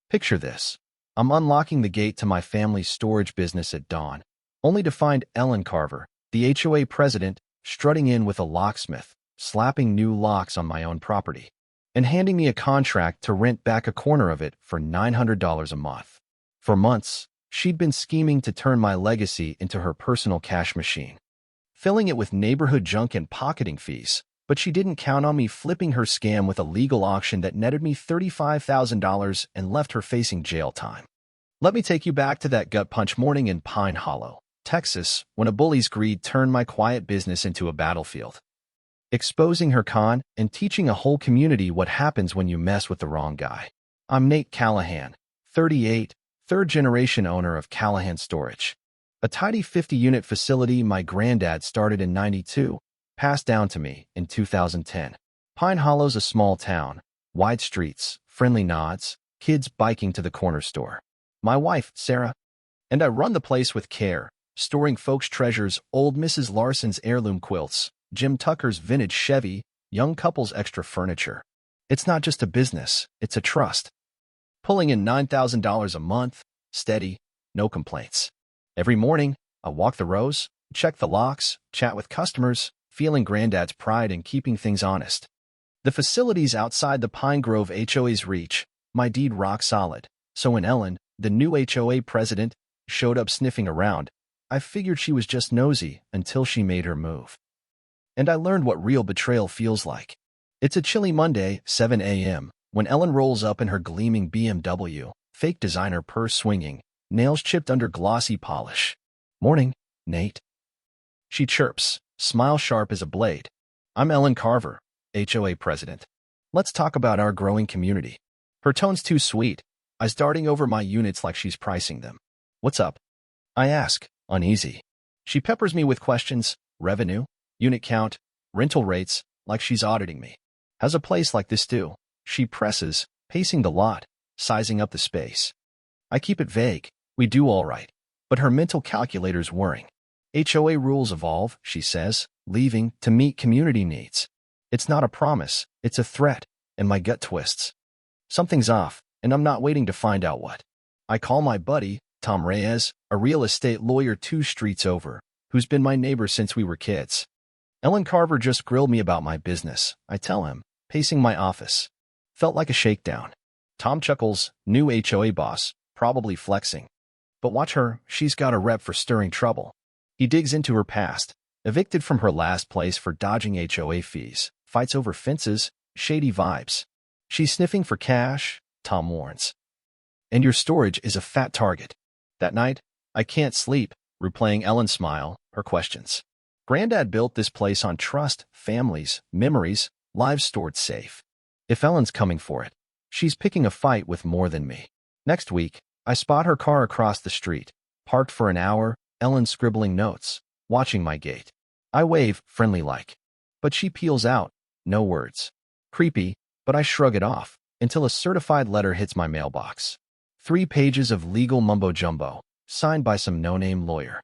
Picture this. I'm unlocking the gate to my family's storage business at dawn, only to find Ellen Carver, the HOA president, strutting in with a locksmith, slapping new locks on my own property, and handing me a contract to rent back a corner of it for $900 a month. For months, she'd been scheming to turn my legacy into her personal cash machine, filling it with neighborhood junk and pocketing fees. But she didn't count on me flipping her scam with a legal auction that netted me $35,000 and left her facing jail time. Let me take you back to that gut punch morning in Pine Hollow, Texas, when a bully's greed turned my quiet business into a battlefield, exposing her con and teaching a whole community what happens when you mess with the wrong guy. I'm Nate Callahan, 38, third-generation owner of Callahan Storage, a tidy 50-unit facility my granddad started in '92. Passed down to me in 2010. Pine Hollow's a small town, wide streets, friendly nods, kids biking to the corner store. My wife, Sarah, and I run the place with care, storing folks' treasures, old Mrs. Larson's heirloom quilts, Jim Tucker's vintage Chevy, young couple's extra furniture. It's not just a business, it's a trust. Pulling in $9,000 a month, steady, no complaints. Every morning, I walk the rows, check the locks, chat with customers, feeling Granddad's pride in keeping things honest. The facility's outside the Pine Grove HOA's reach, my deed rock solid. So when Ellen, the new HOA president, showed up sniffing around, I figured she was just nosy until she made her move. And I learned what real betrayal feels like. It's a chilly Monday, 7 a.m., when Ellen rolls up in her gleaming BMW, fake designer purse swinging, nails chipped under glossy polish. "Morning, Nate," she chirps, smile sharp as a blade. "I'm Ellen Carver, HOA president. Let's talk about our growing community." Her tone's too sweet. I starting over my units like she's pricing them. "What's up?" I ask, uneasy. She peppers me with questions: revenue, unit count, rental rates, like she's auditing me. "How's a place like this do?" She presses, pacing the lot, sizing up the space. I keep it vague. "We do all right." But her mental calculator's whirring. "HOA rules evolve," she says, leaving to meet community needs. It's not a promise, it's a threat, and my gut twists. Something's off, and I'm not waiting to find out what. I call my buddy, Tom Reyes, a real estate lawyer 2 streets over, who's been my neighbor since we were kids. "Ellen Carver just grilled me about my business," I tell him, pacing my office. Felt like a shakedown. Tom chuckles, new HOA boss, probably flexing. But watch her, she's got a rep for stirring trouble. He digs into her past, evicted from her last place for dodging HOA fees, fights over fences, shady vibes. "She's sniffing for cash," Tom warns. "And your storage is a fat target." That night, I can't sleep, replaying Ellen's smile, her questions. Granddad built this place on trust, families, memories, lives stored safe. If Ellen's coming for it, she's picking a fight with more than me. Next week, I spot her car across the street, parked for an hour, Ellen scribbling notes, watching my gate. I wave, friendly-like. But she peels out, no words. Creepy, but I shrug it off, until a certified letter hits my mailbox. 3 pages of legal mumbo-jumbo, signed by some no-name lawyer,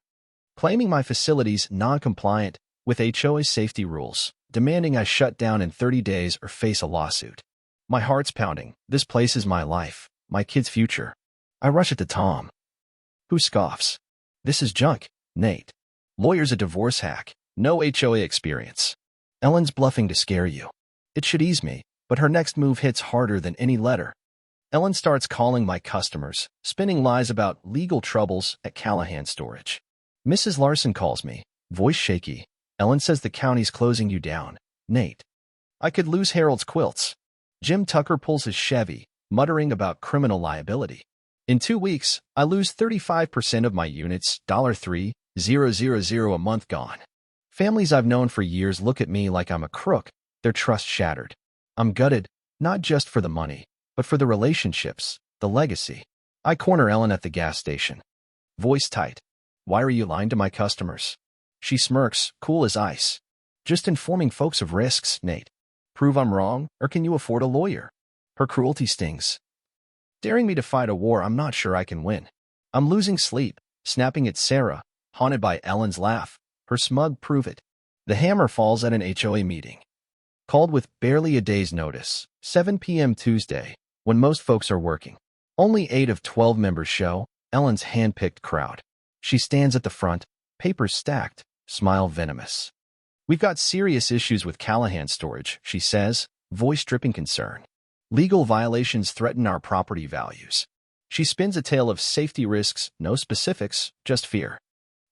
claiming my facility's non-compliant with HOA safety rules, demanding I shut down in 30 days or face a lawsuit. My heart's pounding. This place is my life, my kid's future. I rush it to Tom, who scoffs. "This is junk, Nate. Lawyer's a divorce hack, no HOA experience. Ellen's bluffing to scare you." It should ease me, but her next move hits harder than any letter. Ellen starts calling my customers, spinning lies about legal troubles at Callahan Storage. Mrs. Larson calls me, voice shaky. "Ellen says the county's closing you down, Nate." I could lose Harold's quilts. Jim Tucker pulls his Chevy, muttering about criminal liability. In 2 weeks, I lose 35% of my units, $3,000 a month gone. Families I've known for years look at me like I'm a crook, their trust shattered. I'm gutted, not just for the money, but for the relationships, the legacy. I corner Ellen at the gas station. Voice tight. "Why are you lying to my customers?" She smirks, cool as ice. "Just informing folks of risks, Nate. Prove I'm wrong, or can you afford a lawyer?" Her cruelty stings. Daring me to fight a war I'm not sure I can win. I'm losing sleep, snapping at Sarah, haunted by Ellen's laugh, her smug prove it. The hammer falls at an HOA meeting. Called with barely a day's notice, 7 p.m. Tuesday, when most folks are working. Only 8 of 12 members show, Ellen's hand-picked crowd. She stands at the front, papers stacked, smile venomous. "We've got serious issues with Callahan Storage," she says, voice dripping concern. "Legal violations threaten our property values." She spins a tale of safety risks, no specifics, just fear.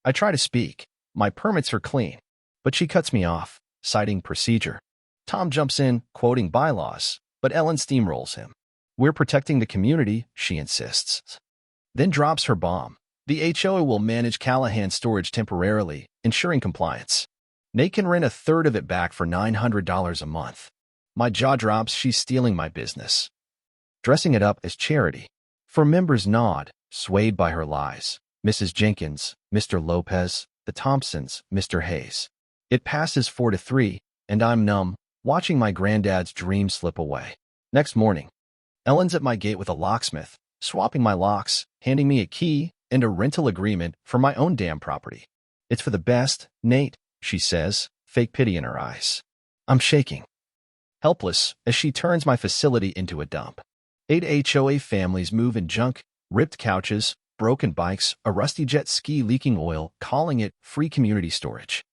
I try to speak. My permits are clean. But she cuts me off, citing procedure. Tom jumps in, quoting bylaws, but Ellen steamrolls him. "We're protecting the community," she insists. Then drops her bomb. "The HOA will manage Callahan Storage temporarily, ensuring compliance. Nate can rent a third of it back for $900 a month." My jaw drops. She's stealing my business. Dressing it up as charity. For members nod, swayed by her lies. Mrs. Jenkins, Mr. Lopez, the Thompsons, Mr. Hayes. It passes 4-3, and I'm numb, watching my granddad's dream slip away. Next morning, Ellen's at my gate with a locksmith, swapping my locks, handing me a key and a rental agreement for my own damn property. "It's for the best, Nate," she says, fake pity in her eyes. I'm shaking. Helpless, as she turns my facility into a dump. 8 HOA families move in junk, ripped couches, broken bikes, a rusty jet ski leaking oil, calling it free community storage.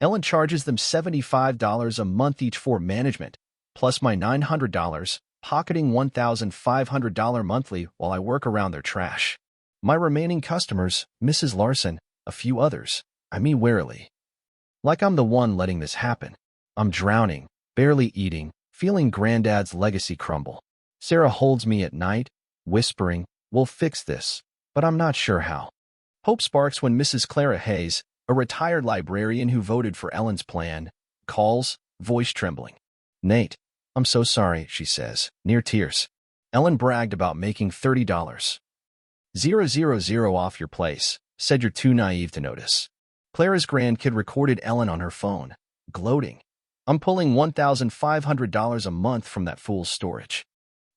Ellen charges them $75 a month each for management, plus my $900, pocketing $1,500 monthly while I work around their trash. My remaining customers, Mrs. Larson, a few others, I mean warily. Like I'm the one letting this happen. I'm drowning, barely eating, feeling Granddad's legacy crumble. Sarah holds me at night, whispering, "We'll fix this," but I'm not sure how. Hope sparks when Mrs. Clara Hayes, a retired librarian who voted for Ellen's plan, calls, voice trembling. "Nate, I'm so sorry," she says, near tears. "Ellen bragged about making $30,000 off your place, said you're too naive to notice." Clara's grandkid recorded Ellen on her phone, gloating. "I'm pulling $1,500 a month from that fool's storage.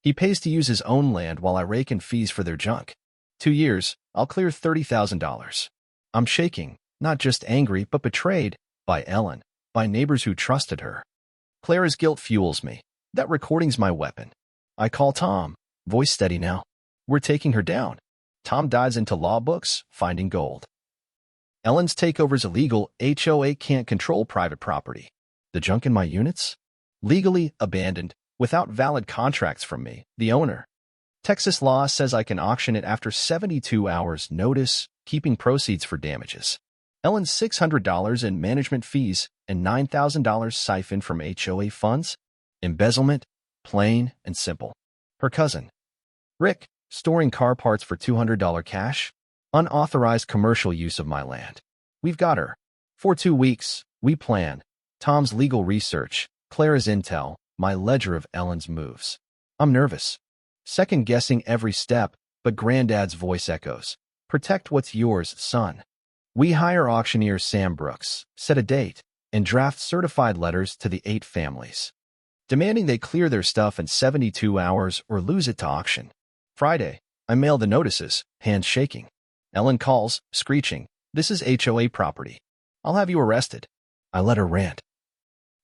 He pays to use his own land while I rake in fees for their junk. 2 years, I'll clear $30,000. I'm shaking, not just angry but betrayed, by Ellen, by neighbors who trusted her. Clara's guilt fuels me. That recording's my weapon. I call Tom, voice steady now. "We're taking her down." Tom dives into law books, finding gold. "Ellen's takeover's illegal. HOA can't control private property." The junk in my units? Legally abandoned, without valid contracts from me, the owner. Texas law says I can auction it after 72 hours notice, keeping proceeds for damages. Ellen's $600 in management fees and $9,000 siphoned from HOA funds? Embezzlement, plain and simple. Her cousin, Rick, storing car parts for $200 cash? Unauthorized commercial use of my land. We've got her. For 2 weeks, we plan. Tom's legal research, Clara's intel, my ledger of Ellen's moves. I'm nervous, second-guessing every step, but Granddad's voice echoes. "Protect what's yours, son." We hire auctioneer Sam Brooks, set a date, and draft certified letters to the 8 families, demanding they clear their stuff in 72 hours or lose it to auction. Friday, I mail the notices, hands shaking. Ellen calls, screeching, "This is HOA property. I'll have you arrested." I let her rant.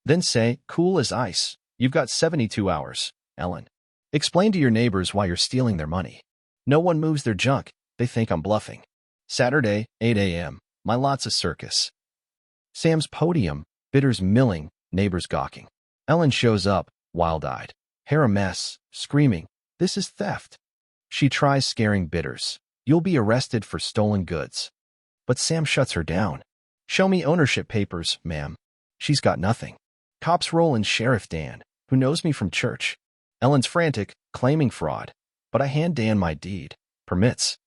Then say, cool as ice, "You've got 72 hours, Ellen. Explain to your neighbors why you're stealing their money. No one moves their junk. They think I'm bluffing." Saturday, 8 a.m. My lot's a circus. Sam's podium, bidders milling, neighbors gawking. Ellen shows up, wild-eyed, hair a mess, screaming, "This is theft." She tries scaring bidders. "You'll be arrested for stolen goods." But Sam shuts her down. "Show me ownership papers, ma'am." She's got nothing. Cops roll in Sheriff Dan, who knows me from church. Ellen's frantic, claiming fraud, but I hand Dan my deed. Permits.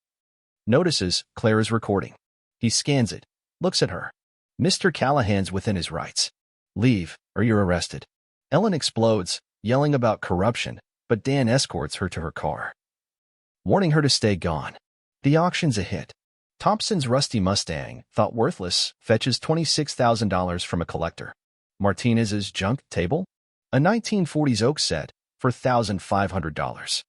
Notices Clara's recording. He scans it, looks at her. "Mr. Callahan's within his rights. Leave, or you're arrested." Ellen explodes, yelling about corruption, but Dan escorts her to her car, warning her to stay gone. The auction's a hit. Thompson's rusty Mustang, thought worthless, fetches $26,000 from a collector. Martinez's junk table? A 1940s oak set for $1,500.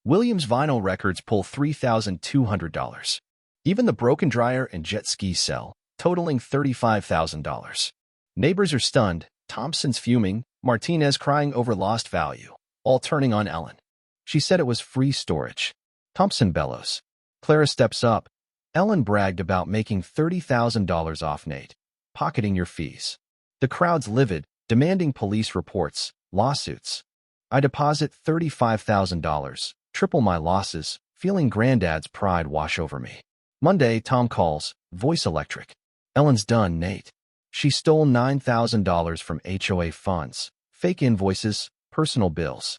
Williams vinyl records pull $3,200. Even the broken dryer and jet ski sell, totaling $35,000. Neighbors are stunned, Thompson's fuming, Martinez crying over lost value, all turning on Ellen. She said it was free storage. Thompson bellows. Clara steps up. Ellen bragged about making $30,000 off Nate, pocketing your fees. The crowd's livid, demanding police reports, lawsuits. I deposit $35,000, triple my losses, feeling Granddad's pride wash over me. Monday, Tom calls, voice electric. Ellen's done, Nate. She stole $9,000 from HOA funds, fake invoices, personal bills.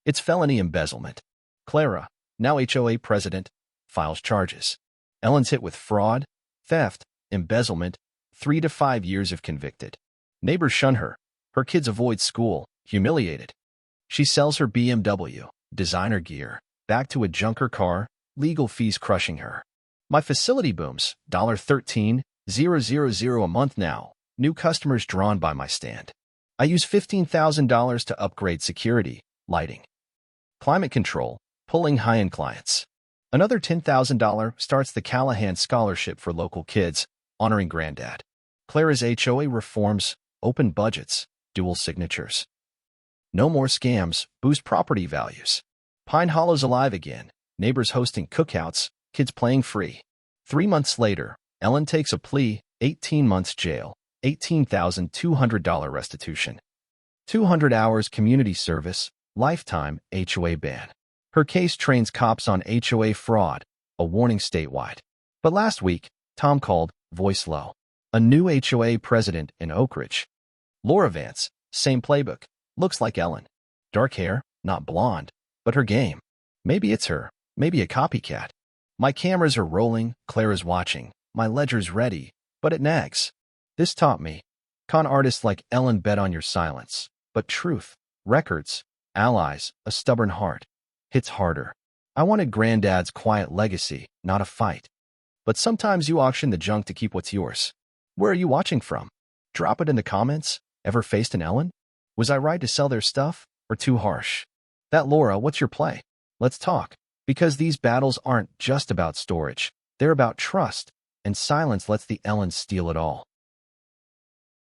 It's felony embezzlement. Clara, now HOA president, files charges. Ellen's hit with fraud, theft, embezzlement, 3 to 5 years if convicted. Neighbors shun her. Her kids avoid school, humiliated. She sells her BMW, designer gear, back to a junker car, legal fees crushing her. My facility booms, $13,000 a month now, new customers drawn by my stand. I use $15,000 to upgrade security, lighting, climate control, pulling high-end clients. Another $10,000 starts the Callahan Scholarship for local kids, honoring Granddad. Clara's HOA reforms, open budgets, dual signatures. No more scams, boost property values. Pine Hollow's alive again, neighbors hosting cookouts, kids playing free. 3 months later, Ellen takes a plea, 18 months jail, $18,200 restitution. 200 hours community service, lifetime HOA ban. Her case trains cops on HOA fraud, a warning statewide. But last week, Tom called, voice low. A new HOA president in Oak Ridge. Laura Vance, same playbook, looks like Ellen. Dark hair, not blonde, but her game. Maybe it's her, maybe a copycat. My cameras are rolling, Clara's watching, my ledger's ready, but it nags. This taught me. Con artists like Ellen bet on your silence, but truth, records, allies, a stubborn heart. Hits harder. I wanted Granddad's quiet legacy, not a fight. But sometimes you auction the junk to keep what's yours. Where are you watching from? Drop it in the comments. Ever faced an Ellen? Was I right to sell their stuff, or too harsh? That Laura, what's your play? Let's talk. Because these battles aren't just about storage. They're about trust, and silence lets the Ellens steal it all.